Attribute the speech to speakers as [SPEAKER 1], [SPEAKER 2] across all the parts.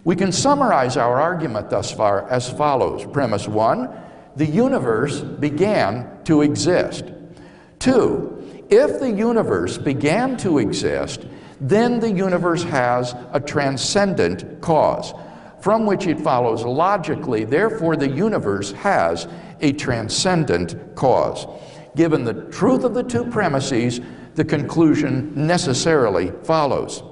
[SPEAKER 1] We can summarize our argument thus far as follows. Premise 1, the universe began to exist. 2, if the universe began to exist, then the universe has a transcendent cause, from which it follows logically, therefore the universe has a transcendent cause. Given the truth of the two premises, the conclusion necessarily follows.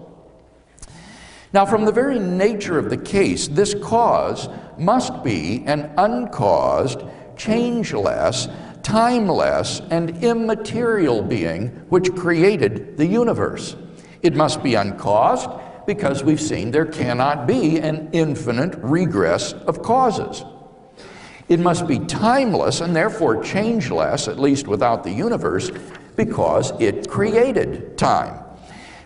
[SPEAKER 1] Now, from the very nature of the case, this cause must be an uncaused, changeless, timeless, and immaterial being which created the universe. It must be uncaused because we've seen there cannot be an infinite regress of causes. It must be timeless and therefore changeless, at least without the universe, because it created time.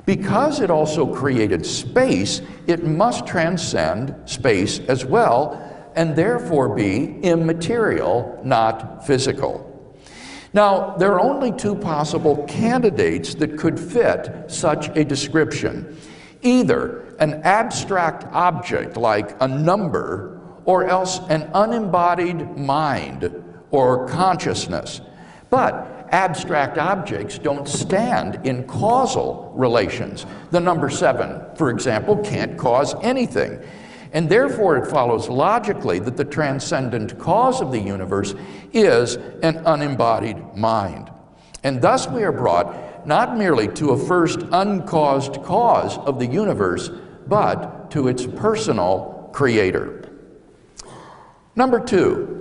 [SPEAKER 1] Because it also created space, it must transcend space as well, and therefore be immaterial, not physical. Now, there are only two possible candidates that could fit such a description. Either an abstract object like a number, or else an unembodied mind or consciousness. But abstract objects don't stand in causal relations. The number 7, for example, can't cause anything. And therefore it follows logically that the transcendent cause of the universe is an unembodied mind. And thus we are brought not merely to a first uncaused cause of the universe, but to its personal creator. Number 2.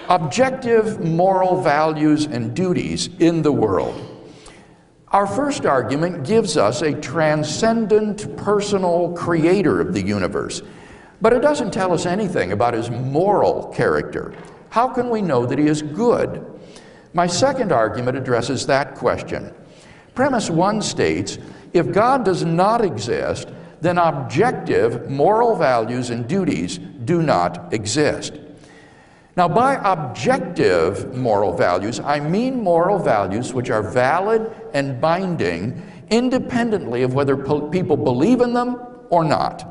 [SPEAKER 1] Objective moral values and duties in the world. Our first argument gives us a transcendent personal creator of the universe, but it doesn't tell us anything about his moral character. How can we know that he is good? My second argument addresses that question. Premise 1 states, if God does not exist, then objective moral values and duties do not exist. Now, by objective moral values, I mean moral values which are valid and binding independently of whether people believe in them or not.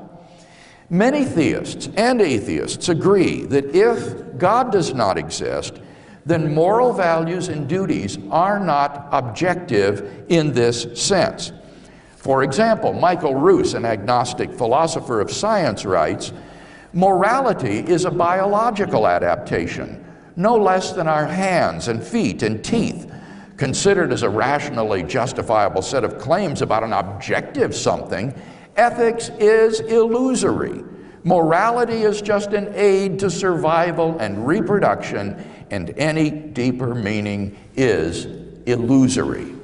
[SPEAKER 1] Many theists and atheists agree that if God does not exist, then moral values and duties are not objective in this sense. For example, Michael Ruse, an agnostic philosopher of science, writes, morality is a biological adaptation, no less than our hands and feet and teeth. Considered as a rationally justifiable set of claims about an objective something, ethics is illusory. Morality is just an aid to survival and reproduction, and any deeper meaning is illusory.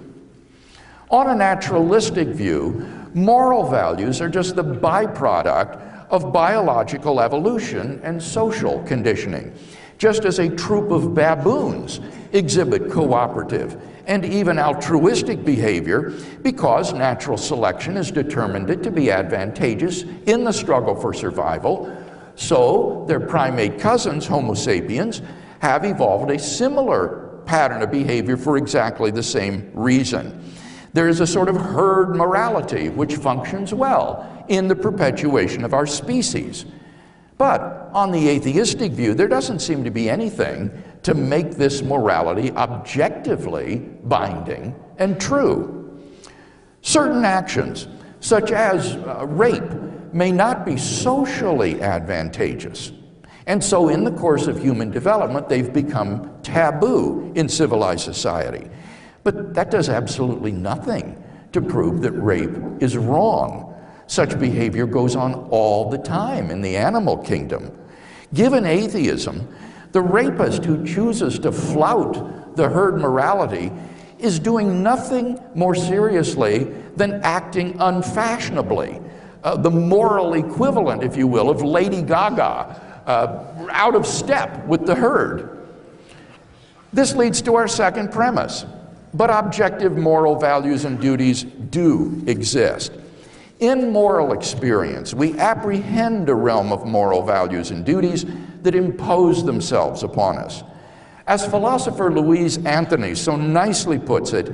[SPEAKER 1] On a naturalistic view, moral values are just the byproduct of biological evolution and social conditioning, just as a troop of baboons exhibit cooperative and even altruistic behavior because natural selection has determined it to be advantageous in the struggle for survival. So their primate cousins, Homo sapiens, have evolved a similar pattern of behavior for exactly the same reason. There is a sort of herd morality which functions well in the perpetuation of our species. But on the atheistic view, there doesn't seem to be anything to make this morality objectively binding and true. Certain actions, such as rape, may not be socially advantageous. And so in the course of human development, they've become taboo in civilized society. But that does absolutely nothing to prove that rape is wrong. Such behavior goes on all the time in the animal kingdom. Given atheism, the rapist who chooses to flout the herd morality is doing nothing more seriously than acting unfashionably, the moral equivalent, if you will, of Lady Gaga, out of step with the herd. This leads to our second premise. But objective moral values and duties do exist. In moral experience, we apprehend a realm of moral values and duties that impose themselves upon us. As philosopher Louise Anthony so nicely puts it,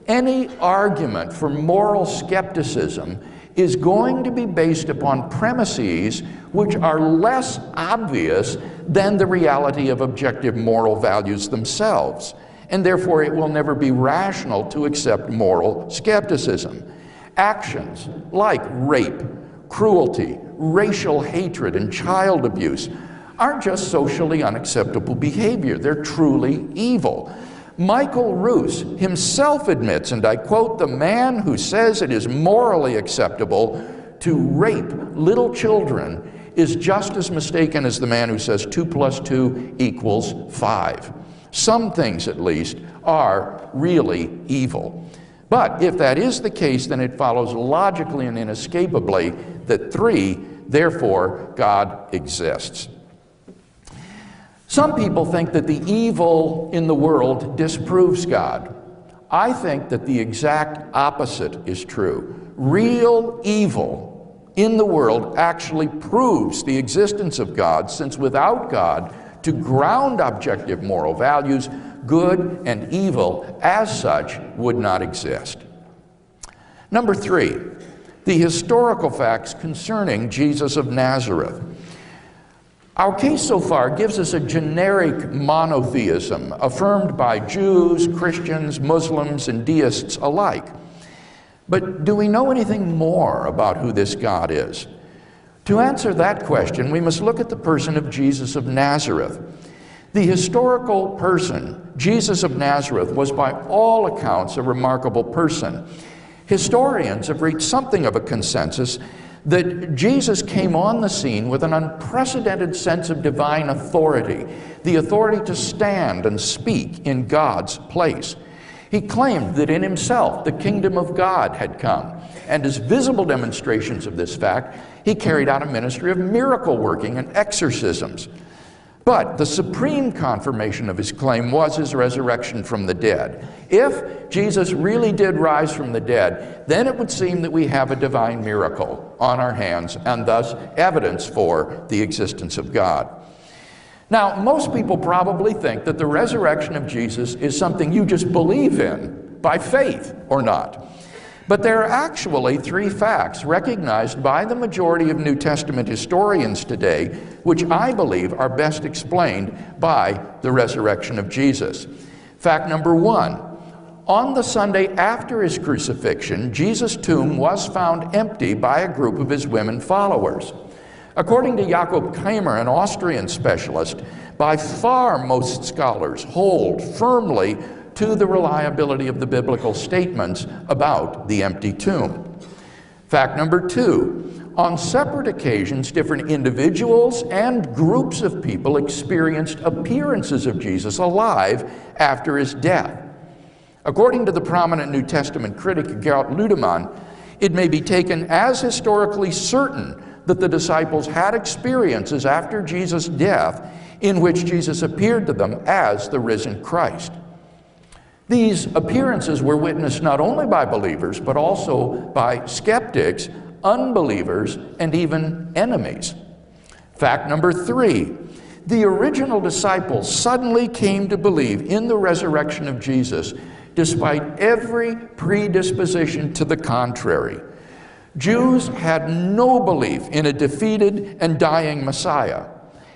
[SPEAKER 1] any argument for moral skepticism is going to be based upon premises which are less obvious than the reality of objective moral values themselves, and therefore it will never be rational to accept moral skepticism. Actions like rape, cruelty, racial hatred, and child abuse aren't just socially unacceptable behavior, they're truly evil. Michael Roos himself admits, and I quote, "The man who says it is morally acceptable to rape little children is just as mistaken as the man who says 2 + 2 = 5. Some things, at least, are really evil. But if that is the case, then it follows logically and inescapably that 3, therefore, God exists. Some people think that the evil in the world disproves God. I think that the exact opposite is true. Real evil in the world actually proves the existence of God, since without God, to ground objective moral values, good and evil as such would not exist. Number 3, the historical facts concerning Jesus of Nazareth. Our case so far gives us a generic monotheism affirmed by Jews, Christians, Muslims, and deists alike. But do we know anything more about who this God is? To answer that question, we must look at the person of Jesus of Nazareth. The historical person, Jesus of Nazareth, was by all accounts a remarkable person. Historians have reached something of a consensus that Jesus came on the scene with an unprecedented sense of divine authority, the authority to stand and speak in God's place. He claimed that in himself the kingdom of God had come, and as visible demonstrations of this fact, he carried out a ministry of miracle working and exorcisms. But the supreme confirmation of his claim was his resurrection from the dead. If Jesus really did rise from the dead, then it would seem that we have a divine miracle on our hands, and thus evidence for the existence of God. Now, most people probably think that the resurrection of Jesus is something you just believe in by faith or not. But there are actually 3 facts recognized by the majority of New Testament historians today, which I believe are best explained by the resurrection of Jesus. Fact number 1, on the Sunday after his crucifixion, Jesus' tomb was found empty by a group of his women followers. According to Jakob Kramer, an Austrian specialist, by far most scholars hold firmly to the reliability of the biblical statements about the empty tomb. Fact number 2, on separate occasions, different individuals and groups of people experienced appearances of Jesus alive after his death. According to the prominent New Testament critic Gerhard Ludemann, it may be taken as historically certain that the disciples had experiences after Jesus' death in which Jesus appeared to them as the risen Christ. These appearances were witnessed not only by believers, but also by skeptics, unbelievers, and even enemies. Fact number 3, the original disciples suddenly came to believe in the resurrection of Jesus despite every predisposition to the contrary. Jews had no belief in a defeated and dying Messiah,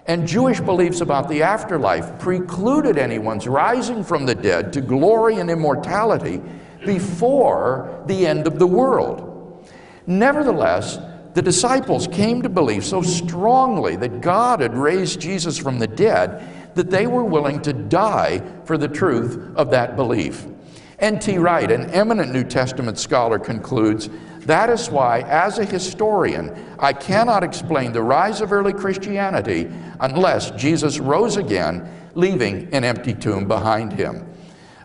[SPEAKER 1] and Jewish beliefs about the afterlife precluded anyone's rising from the dead to glory and immortality before the end of the world. Nevertheless, the disciples came to believe so strongly that God had raised Jesus from the dead that they were willing to die for the truth of that belief. N.T. Wright, an eminent New Testament scholar, concludes, "That is why, as a historian, I cannot explain the rise of early Christianity unless Jesus rose again, leaving an empty tomb behind him."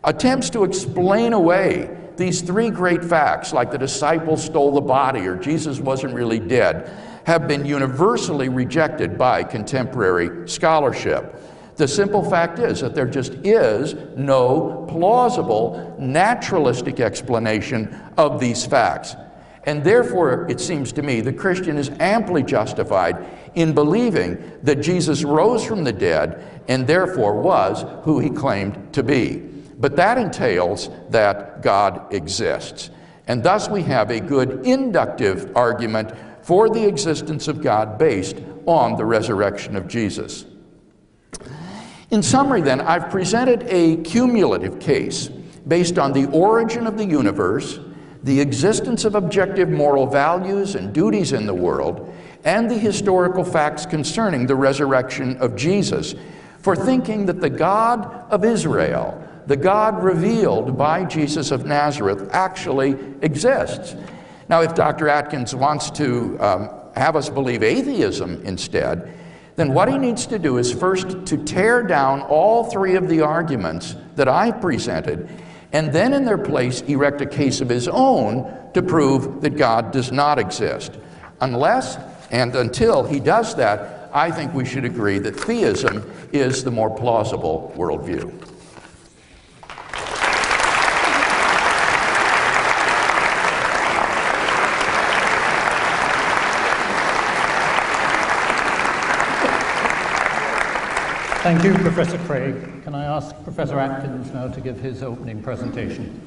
[SPEAKER 1] Attempts to explain away these 3 great facts, like the disciples stole the body or Jesus wasn't really dead, have been universally rejected by contemporary scholarship. The simple fact is that there just is no plausible, naturalistic explanation of these facts. And therefore, it seems to me, the Christian is amply justified in believing that Jesus rose from the dead and therefore was who he claimed to be. But that entails that God exists. And thus we have a good inductive argument for the existence of God based on the resurrection of Jesus. In summary then, I've presented a cumulative case based on the origin of the universe, the existence of objective moral values and duties in the world, and the historical facts concerning the resurrection of Jesus, for thinking that the God of Israel, the God revealed by Jesus of Nazareth, actually exists. Now, if Dr. Atkins wants to have us believe atheism instead, then what he needs to do is first to tear down all three of the arguments that I presented, and then in their place erect a case of his own to prove that God does not exist. Unless and until he does that, I think we should agree that theism is the more plausible worldview.
[SPEAKER 2] Thank you, Professor Craig. Can I ask Professor Atkins now to give his opening presentation?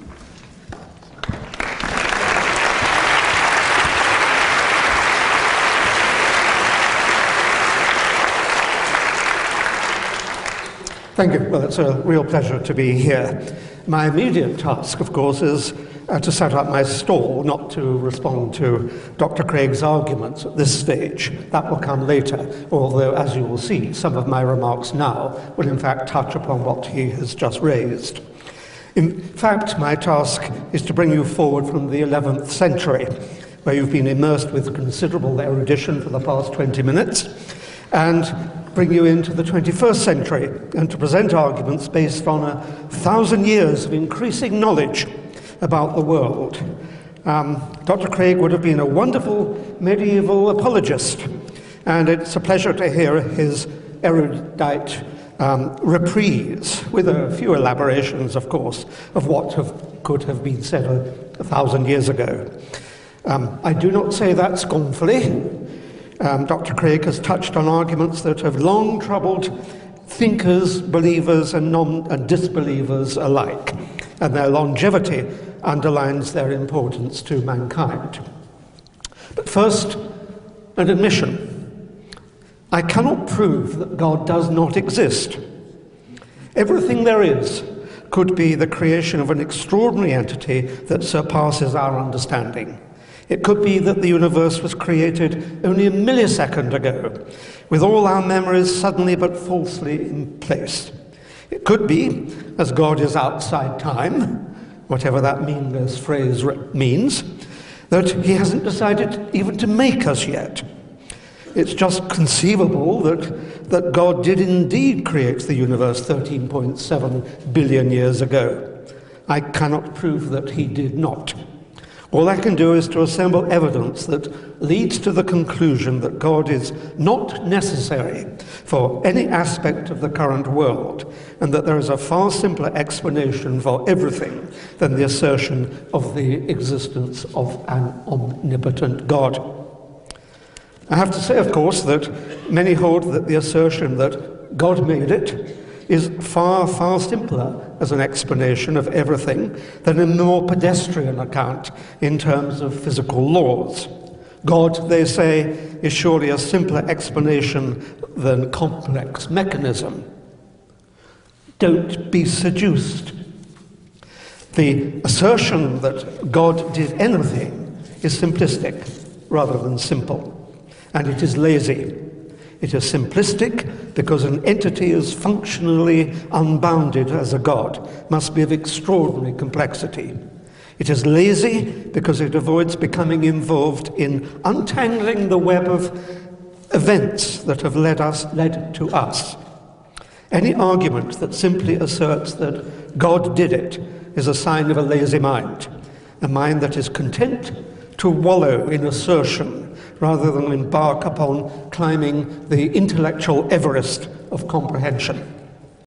[SPEAKER 3] Thank you. Well, it's a real pleasure to be here. My immediate task, of course, is to set up my stall, not to respond to Dr. Craig's arguments at this stage. That will come later, although, as you will see, some of my remarks now will in fact touch upon what he has just raised. In fact, my task is to bring you forward from the 11th century, where you've been immersed with considerable erudition for the past 20 minutes, and bring you into the 21st century, and to present arguments based on 1,000 years of increasing knowledge about the world. Dr. Craig would have been a wonderful medieval apologist, and it's a pleasure to hear his erudite reprise, with a few elaborations, of course, of what could have been said 1,000 years ago. I do not say that scornfully. Dr. Craig has touched on arguments that have long troubled thinkers, believers, and disbelievers alike, and their longevity underlines their importance to mankind. But first, an admission. I cannot prove that God does not exist. Everything there is could be the creation of an extraordinary entity that surpasses our understanding. It could be that the universe was created only a millisecond ago, with all our memories suddenly but falsely in place. It could be, as God is outside time, whatever that meaningless phrase means, that he hasn't decided even to make us yet. It's just conceivable that God did indeed create the universe 13.7 billion years ago. I cannot prove that he did not. All I can do is to assemble evidence that leads to the conclusion that God is not necessary for any aspect of the current world, and that there is a far simpler explanation for everything than the assertion of the existence of an omnipotent God. I have to say, of course, that many hold that the assertion that God made it is far, far simpler as an explanation of everything than a more pedestrian account in terms of physical laws. God, they say, is surely a simpler explanation than complex mechanism. Don't be seduced. The assertion that God did anything is simplistic rather than simple, and it is lazy. It is simplistic because an entity as functionally unbounded as a God must be of extraordinary complexity. It is lazy because it avoids becoming involved in untangling the web of events that have led to us. Any argument that simply asserts that God did it is a sign of a lazy mind, a mind that is content to wallow in assertion rather than embark upon climbing the intellectual Everest of comprehension.